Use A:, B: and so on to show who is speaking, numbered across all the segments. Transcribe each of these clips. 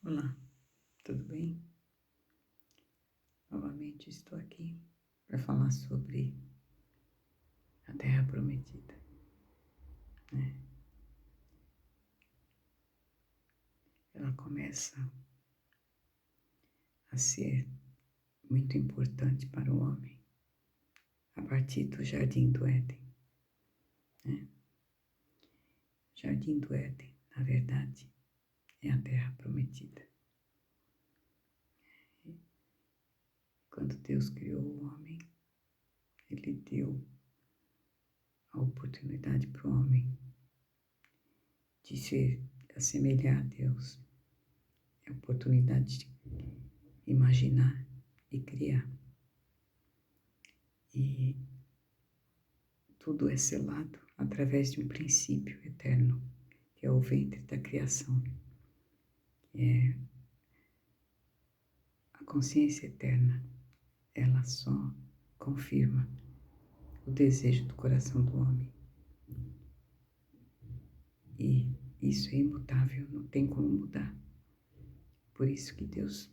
A: Olá, tudo bem? Novamente estou aqui para falar sobre a Terra Prometida, né? Ela começa a ser muito importante para o homem a partir do Jardim do Éden, né? O Jardim do Éden, na verdade, é a Terra Prometida. Quando Deus criou o homem, Ele deu a oportunidade para o homem de se assemelhar a Deus, a oportunidade de imaginar e criar. E tudo é selado através de um princípio eterno, que é o ventre da criação, que é a consciência eterna. Ela só confirma o desejo do coração do homem. E isso é imutável, não tem como mudar. Por isso que Deus,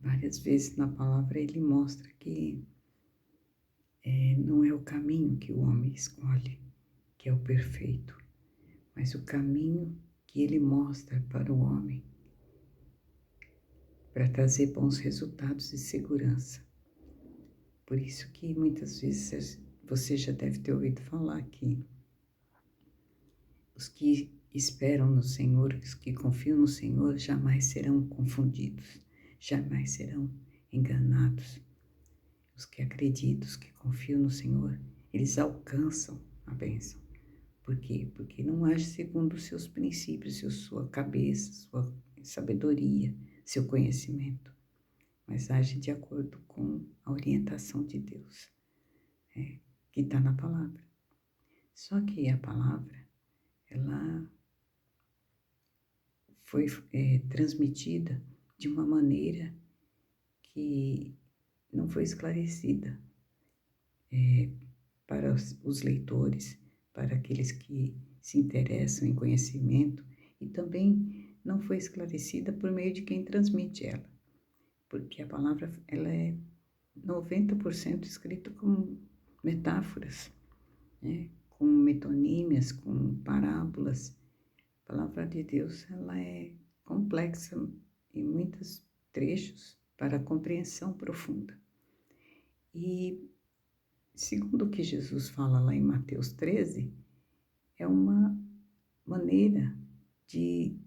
A: várias vezes na palavra, Ele mostra que não é o caminho que o homem escolhe, que é o perfeito, mas o caminho que Ele mostra para o homem para trazer bons resultados e segurança. Por isso que muitas vezes você já deve ter ouvido falar que os que esperam no Senhor, os que confiam no Senhor, jamais serão confundidos, jamais serão enganados. Os que acreditam, os que confiam no Senhor, eles alcançam a bênção. Por quê? Porque não age segundo os seus princípios, sua cabeça, sua sabedoria, seu conhecimento, mas age de acordo com a orientação de Deus, que está na palavra. Só que a palavra, ela foi transmitida de uma maneira que não foi esclarecida para os leitores, para aqueles que se interessam em conhecimento, e também não foi esclarecida por meio de quem transmite ela, porque a palavra ela é 90% escrita com metáforas, né? Com metonímias, com parábolas. A palavra de Deus ela é complexa em muitos trechos para a compreensão profunda. E segundo o que Jesus fala lá em Mateus 13, é uma maneira de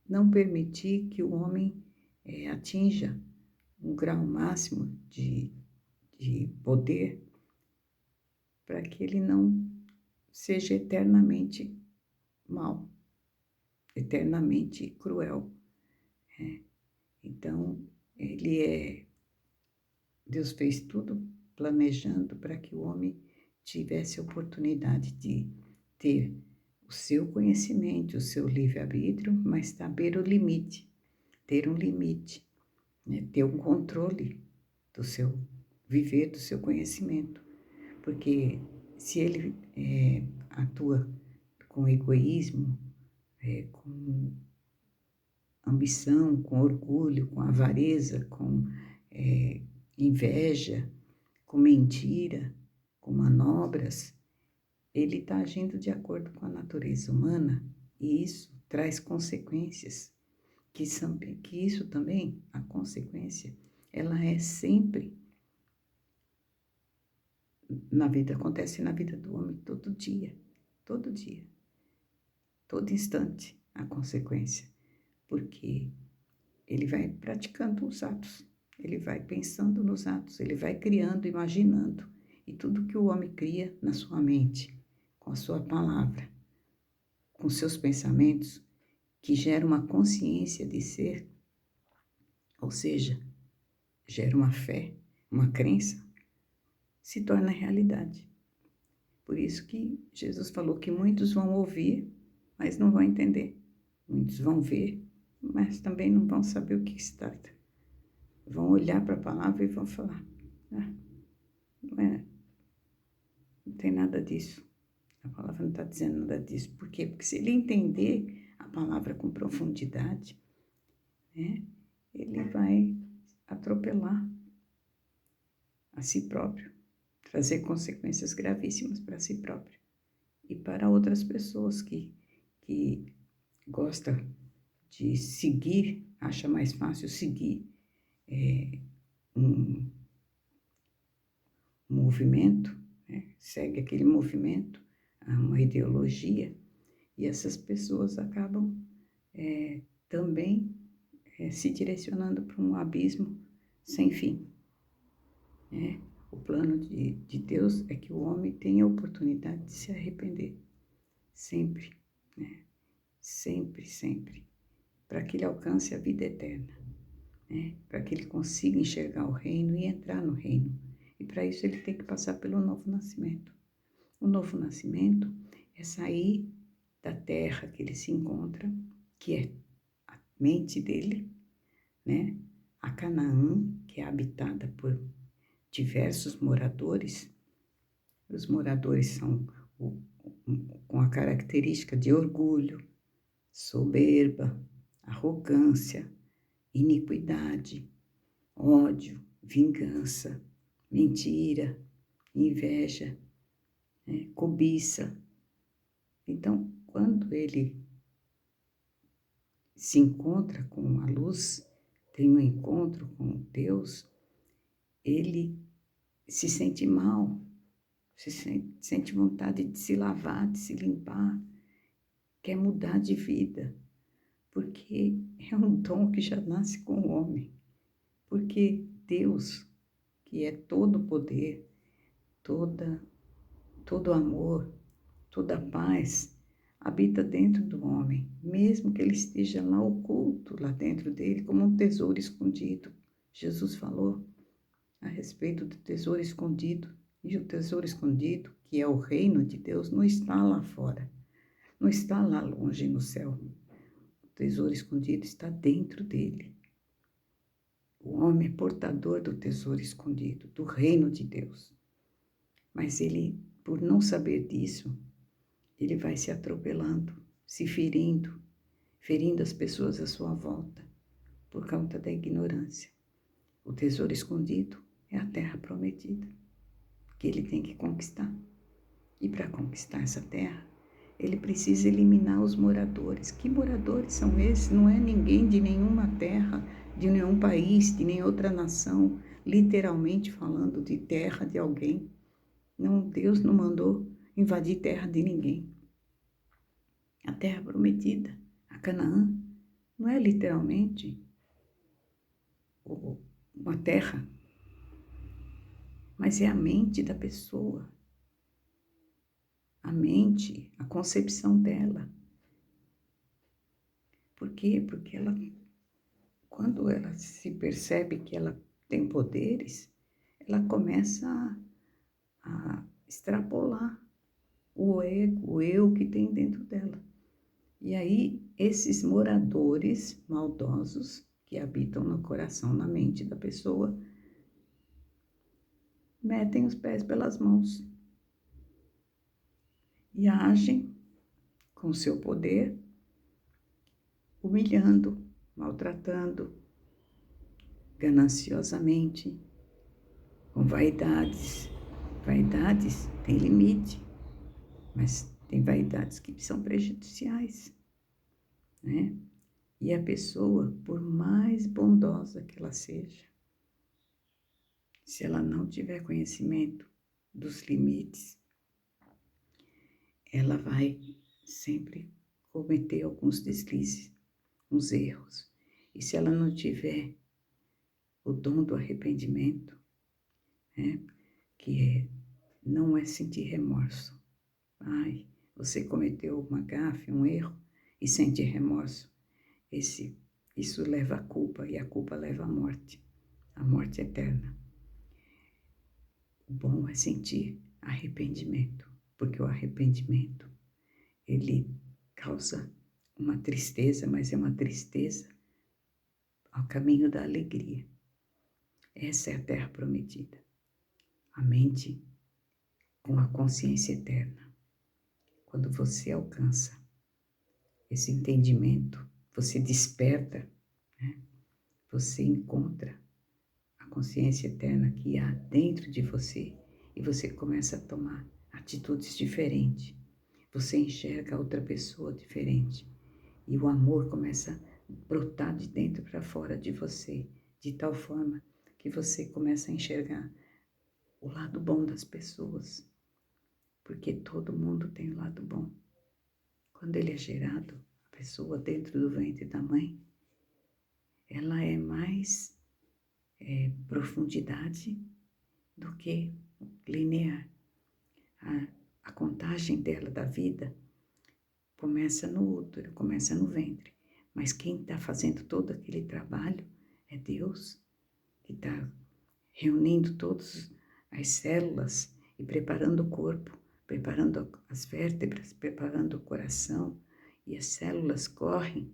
A: não permitir que o homem atinja um grau máximo de poder, para que ele não seja eternamente mau, eternamente cruel. Então, Deus fez tudo planejando para que o homem tivesse a oportunidade de ter o seu conhecimento, o seu livre-arbítrio, mas saber o limite, ter um limite, né? Ter um controle do seu viver, do seu conhecimento. Porque se ele atua com egoísmo, com ambição, com orgulho, com avareza, com inveja, com mentira, com manobras, ele está agindo de acordo com a natureza humana e isso traz consequências, que isso também, a consequência, ela é sempre na vida, acontece na vida do homem todo dia, todo instante a consequência, porque ele vai praticando os atos, ele vai pensando nos atos, ele vai criando, imaginando. E tudo que o homem cria na sua mente, com a sua palavra, com seus pensamentos, que gera uma consciência de ser, ou seja, gera uma fé, uma crença, se torna realidade. Por isso que Jesus falou que muitos vão ouvir, mas não vão entender. Muitos vão ver, mas também não vão saber o que se trata. Vão olhar para a palavra e vão falar, não tem nada disso. A palavra não está dizendo nada disso. Por quê? Porque se ele entender palavra com profundidade, né, ele vai atropelar a si próprio, trazer consequências gravíssimas para si próprio e para outras pessoas que gostam de seguir, acha mais fácil seguir um movimento, né? Segue aquele movimento, uma ideologia, e essas pessoas acabam também se direcionando para um abismo sem fim, né? O plano de Deus é que o homem tenha a oportunidade de se arrepender, sempre, né? Sempre, sempre, para que ele alcance a vida eterna, né? Para que ele consiga enxergar o reino e entrar no reino. E para isso ele tem que passar pelo novo nascimento. O novo nascimento é sair da terra que ele se encontra, que é a mente dele, né? A Canaã, que é habitada por diversos moradores. Os moradores são com a característica de orgulho, soberba, arrogância, iniquidade, ódio, vingança, mentira, inveja, né, cobiça. Então, quando ele se encontra com a luz, tem um encontro com Deus, ele se sente mal, sente vontade de se lavar, de se limpar, quer mudar de vida, porque é um dom que já nasce com o homem. Porque Deus, que é todo poder, todo amor, toda paz, habita dentro do homem, mesmo que ele esteja lá oculto, lá dentro dele, como um tesouro escondido. Jesus falou a respeito do tesouro escondido, e o tesouro escondido, que é o reino de Deus, não está lá fora, não está lá longe no céu. O tesouro escondido está dentro dele. O homem é portador do tesouro escondido, do reino de Deus. Mas ele, por não saber disso, ele vai se atropelando, se ferindo as pessoas à sua volta, por conta da ignorância. O tesouro escondido é a terra prometida, que ele tem que conquistar. E para conquistar essa terra, ele precisa eliminar os moradores. Que moradores são esses? Não é ninguém de nenhuma terra, de nenhum país, de nenhuma outra nação, literalmente falando de terra de alguém. Não, Deus não mandou invadir terra de ninguém. A terra prometida, a Canaã, não é literalmente uma terra, mas é a mente da pessoa. A mente, a concepção dela. Por quê? Porque ela, quando ela se percebe que ela tem poderes, ela começa a extrapolar o ego, o eu que tem dentro dela. E aí, esses moradores maldosos que habitam no coração, na mente da pessoa, metem os pés pelas mãos e agem com seu poder, humilhando, maltratando, gananciosamente, com vaidades. Vaidades têm limite, mas tem vaidades que são prejudiciais, né? E a pessoa, por mais bondosa que ela seja, se ela não tiver conhecimento dos limites, ela vai sempre cometer alguns deslizes, uns erros. E se ela não tiver o dom do arrependimento, né, não é sentir remorso. Ai, você cometeu uma gafe, um erro e sente remorso. Isso leva à culpa e a culpa leva à morte eterna. O bom é sentir arrependimento, porque o arrependimento, ele causa uma tristeza, mas é uma tristeza ao caminho da alegria. Essa é a terra prometida. A mente com a consciência eterna. Quando você alcança esse entendimento, você desperta, né? Você encontra a consciência eterna que há dentro de você e você começa a tomar atitudes diferentes. Você enxerga a outra pessoa diferente e o amor começa a brotar de dentro para fora de você, de tal forma que você começa a enxergar o lado bom das pessoas, porque todo mundo tem o lado bom. Quando ele é gerado, a pessoa dentro do ventre da mãe, ela é mais profundidade do que linear. A contagem dela da vida começa no útero, começa no ventre. Mas quem está fazendo todo aquele trabalho é Deus, que está reunindo todas as células e preparando o corpo, preparando as vértebras, preparando o coração. E as células correm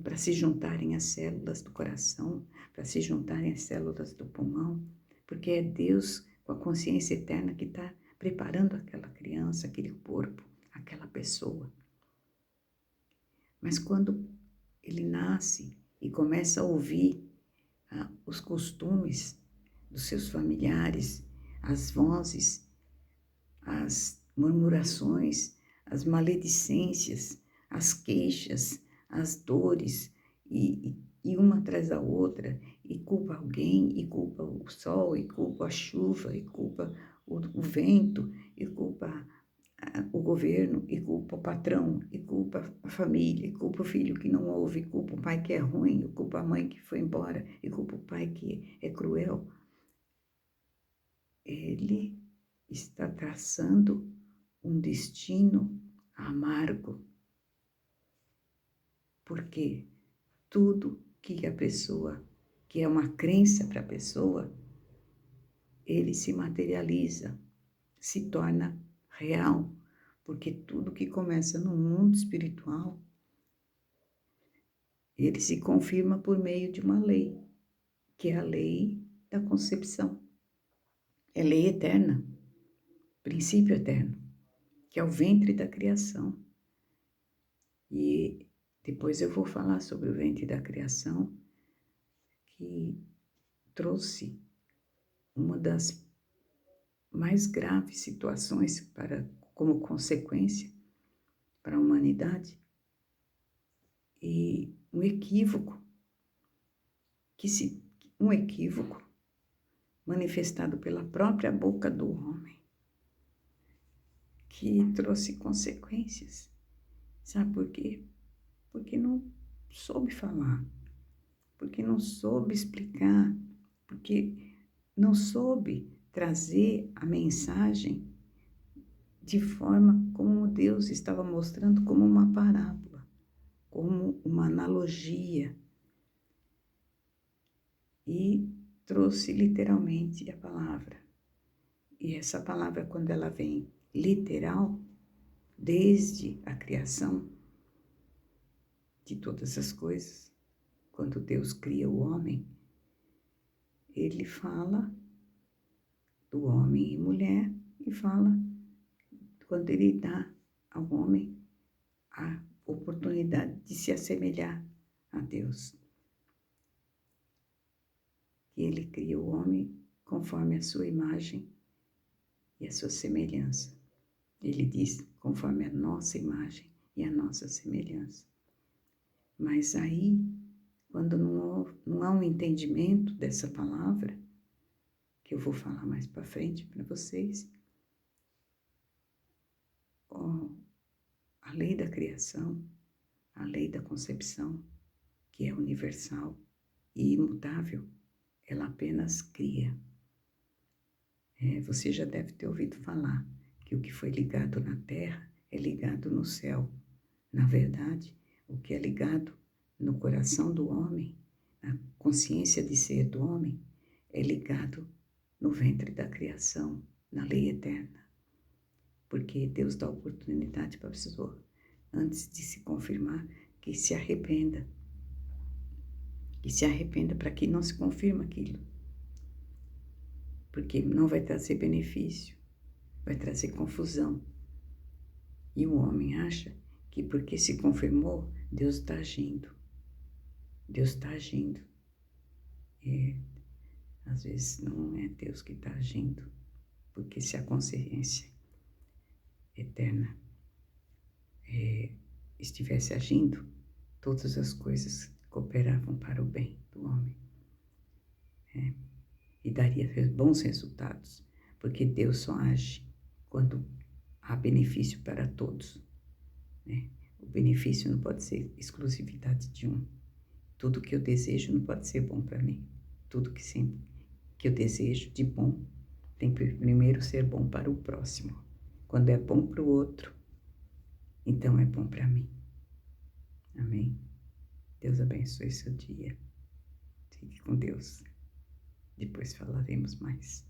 A: para se juntarem às células do coração, para se juntarem às células do pulmão, porque é Deus, com a consciência eterna, que está preparando aquela criança, aquele corpo, aquela pessoa. Mas quando ele nasce e começa a ouvir os costumes dos seus familiares, as vozes, as murmurações, as maledicências, as queixas, as dores, e uma atrás da outra, e culpa alguém, e culpa o sol, e culpa a chuva, e culpa o vento, e culpa o governo, e culpa o patrão, e culpa a família, e culpa o filho que não ouve, e culpa o pai que é ruim, e culpa a mãe que foi embora, e culpa o pai que é cruel. Ele está traçando um destino amargo, porque tudo que a pessoa, que é uma crença para a pessoa, ele se materializa, se torna real, porque tudo que começa no mundo espiritual, ele se confirma por meio de uma lei, que é a lei da concepção. É lei eterna, princípio eterno, que é o ventre da criação. E depois eu vou falar sobre o ventre da criação, que trouxe uma das mais graves situações como consequência para a humanidade, e um equívoco manifestado pela própria boca do homem, que trouxe consequências. Sabe por quê? Porque não soube falar, porque não soube explicar, porque não soube trazer a mensagem de forma como Deus estava mostrando, como uma parábola, como uma analogia. E trouxe literalmente a palavra. E essa palavra, quando ela vem literal, desde a criação de todas as coisas, quando Deus cria o homem, ele fala do homem e mulher e fala quando ele dá ao homem a oportunidade de se assemelhar a Deus. Que ele cria o homem conforme a sua imagem e a sua semelhança. Ele diz conforme a nossa imagem e a nossa semelhança. Mas aí, quando não há um entendimento dessa palavra, que eu vou falar mais para frente para vocês, a lei da criação, a lei da concepção, que é universal e imutável, ela apenas cria. Você já deve ter ouvido falar que o que foi ligado na terra é ligado no céu. Na verdade, o que é ligado no coração do homem, na consciência de ser do homem, é ligado no ventre da criação, na lei eterna. Porque Deus dá oportunidade para a pessoa, antes de se confirmar, que se arrependa. Que se arrependa para que não se confirme aquilo. Porque não vai trazer benefício, vai trazer confusão. E o homem acha que porque se confirmou, Deus está agindo. Deus está agindo. Às vezes não é Deus que está agindo, porque se a consciência eterna estivesse agindo, todas as coisas cooperavam para o bem do homem. E daria bons resultados, porque Deus só age quando há benefício para todos. O benefício não pode ser exclusividade de um. Tudo que eu desejo não pode ser bom para mim. Tudo que eu desejo de bom tem que primeiro ser bom para o próximo. Quando é bom para o outro, então é bom para mim. Amém? Deus abençoe seu dia. Fique com Deus. Depois falaremos mais.